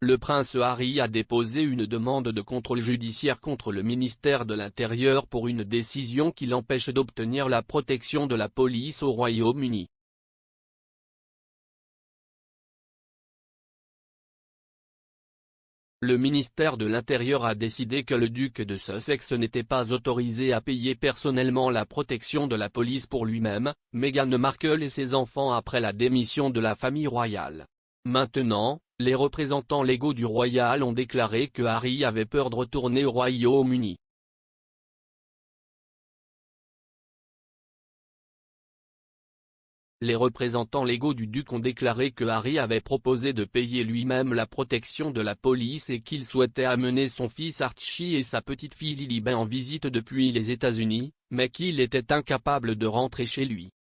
le prince Harry a déposé une demande de contrôle judiciaire contre le ministère de l'Intérieur pour une décision qui l'empêche d'obtenir la protection de la police au Royaume-Uni. Le ministère de l'Intérieur a décidé que le duc de Sussex n'était pas autorisé à payer personnellement la protection de la police pour lui-même, Meghan Markle et ses enfants après la démission de la famille royale. Maintenant, les représentants légaux du royal ont déclaré que Harry avait peur de retourner au Royaume-Uni. Les représentants légaux du duc ont déclaré que Harry avait proposé de payer lui-même la protection de la police et qu'il souhaitait amener son fils Archie et sa petite-fille Lilibet en visite depuis les États-Unis, mais qu'il était incapable de rentrer chez lui.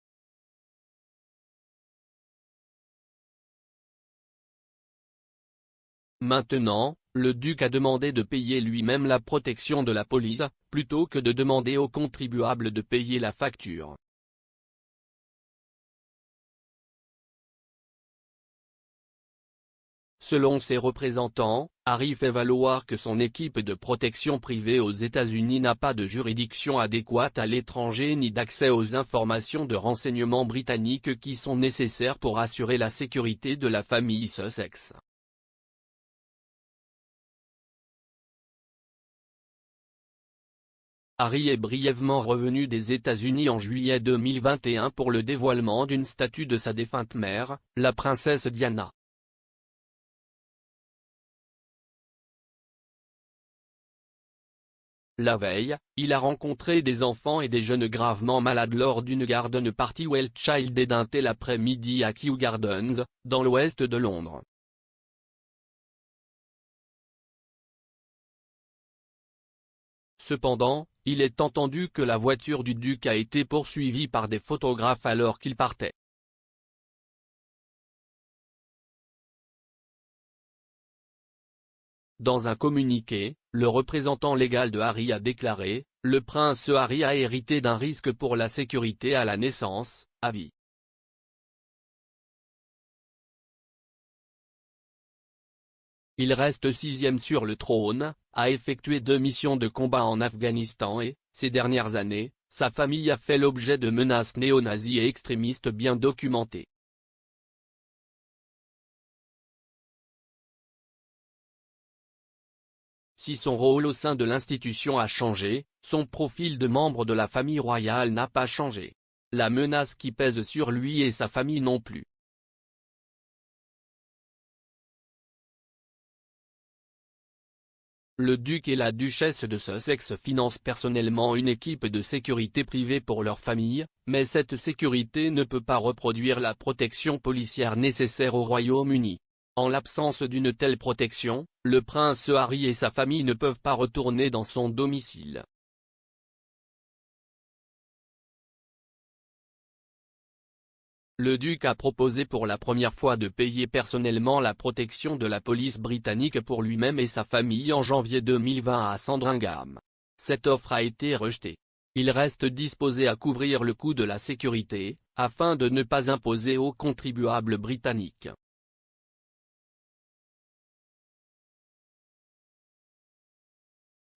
Maintenant, le duc a demandé de payer lui-même la protection de la police, plutôt que de demander aux contribuables de payer la facture. Selon ses représentants, Harry fait valoir que son équipe de protection privée aux États-Unis n'a pas de juridiction adéquate à l'étranger ni d'accès aux informations de renseignement britanniques qui sont nécessaires pour assurer la sécurité de la famille Sussex. Harry est brièvement revenu des États-Unis en juillet 2021 pour le dévoilement d'une statue de sa défunte mère, la princesse Diana. La veille, il a rencontré des enfants et des jeunes gravement malades lors d'une garden party Well Child Day d'un tel après-midi à Kew Gardens, dans l'ouest de Londres. Cependant, il est entendu que la voiture du duc a été poursuivie par des photographes alors qu'il partait. Dans un communiqué, le représentant légal de Harry a déclaré, « Le prince Harry a hérité d'un risque pour la sécurité à la naissance, à vie. Il reste sixième sur le trône, a effectué 2 missions de combat en Afghanistan et, ces dernières années, sa famille a fait l'objet de menaces néo-nazis et extrémistes bien documentées. » Si son rôle au sein de l'institution a changé, son profil de membre de la famille royale n'a pas changé. La menace qui pèse sur lui et sa famille non plus. Le duc et la duchesse de Sussex financent personnellement une équipe de sécurité privée pour leur famille, mais cette sécurité ne peut pas reproduire la protection policière nécessaire au Royaume-Uni. En l'absence d'une telle protection, le prince Harry et sa famille ne peuvent pas retourner dans son domicile. Le duc a proposé pour la première fois de payer personnellement la protection de la police britannique pour lui-même et sa famille en janvier 2020 à Sandringham. Cette offre a été rejetée. Il reste disposé à couvrir le coût de la sécurité, afin de ne pas imposer aux contribuables britanniques.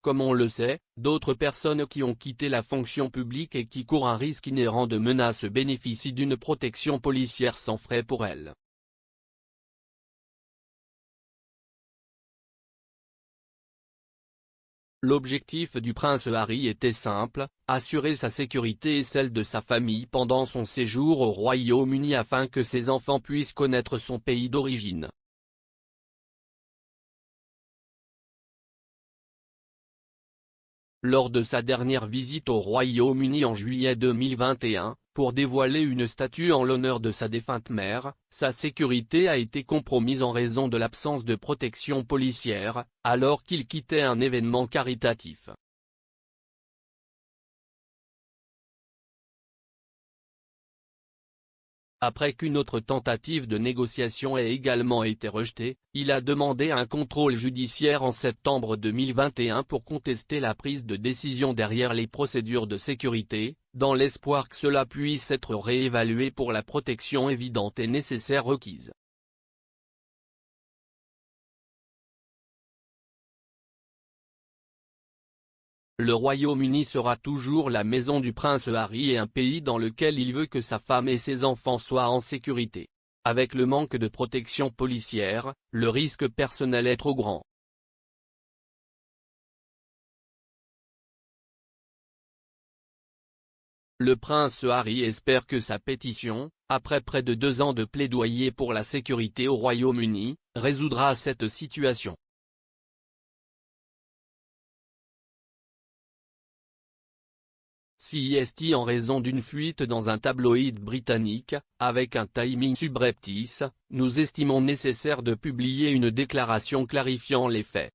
Comme on le sait, d'autres personnes qui ont quitté la fonction publique et qui courent un risque inhérent de menaces bénéficient d'une protection policière sans frais pour elles. L'objectif du prince Harry était simple, assurer sa sécurité et celle de sa famille pendant son séjour au Royaume-Uni afin que ses enfants puissent connaître son pays d'origine. Lors de sa dernière visite au Royaume-Uni en juillet 2021, pour dévoiler une statue en l'honneur de sa défunte mère, sa sécurité a été compromise en raison de l'absence de protection policière, alors qu'il quittait un événement caritatif. Après qu'une autre tentative de négociation ait également été rejetée, il a demandé un contrôle judiciaire en septembre 2021 pour contester la prise de décision derrière les procédures de sécurité, dans l'espoir que cela puisse être réévalué pour la protection évidente et nécessaire requise. Le Royaume-Uni sera toujours la maison du prince Harry et un pays dans lequel il veut que sa femme et ses enfants soient en sécurité. Avec le manque de protection policière, le risque personnel est trop grand. Le prince Harry espère que sa pétition, après près de 2 ans de plaidoyer pour la sécurité au Royaume-Uni, résoudra cette situation. CEST en raison d'une fuite dans un tabloïd britannique, avec un timing subreptice, nous estimons nécessaire de publier une déclaration clarifiant les faits.